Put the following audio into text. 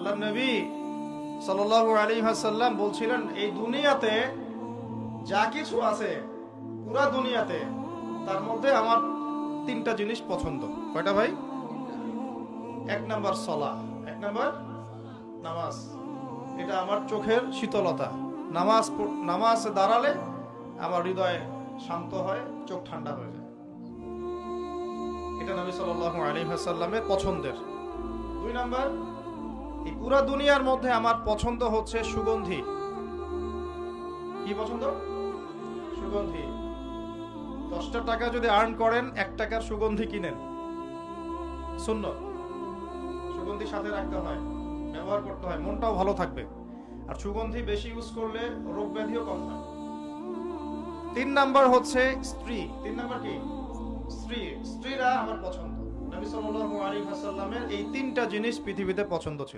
আল্লাহর নবী সাল্লাল্লাহু আলাইহি ওয়াসাল্লাম বলছিলেন, এই দুনিয়াতে যা কিছু আছে, পুরা দুনিয়াতে, তার মধ্যে আমার তিনটা জিনিস পছন্দ। কয়টা ভাই? এক নাম্বার সালাহ, এক নাম্বার নামাজ। এটা আমার চোখের শীতলতা। নামাজ দাঁড়ালে আমার হৃদয় শান্ত হয়, চোখ ঠান্ডা হয়ে যায়। এটা নবী সাল্লাল্লাহু আলাইহি ওয়াসাল্লামের পছন্দের। দুই নাম্বার, এই পুরা দুনিয়ার মধ্যে আমার পছন্দ হচ্ছে সুগন্ধি। কি পছন্দ? সুগন্ধি। 10টা টাকা যদি আর্ন করেন, 1 টাকার সুগন্ধি কিনেন, সুন্নাত। সুগন্ধি সাথে রাখতে হয়, ব্যবহার করতে হয়, মনটাও ভালো থাকবে। আর সুগন্ধি বেশি ইউজ করলে রোগ ব্যাধিও কম হয়। 3 নাম্বার হচ্ছে স্ত্রী। 3 নাম্বার কি? স্ত্রী। স্ত্রীরা আমার পছন্দ। নবী সাল্লাল্লাহু আলাইহি ওয়াসাল্লামের এই 3টা জিনিস পৃথিবীতে পছন্দ ছিল।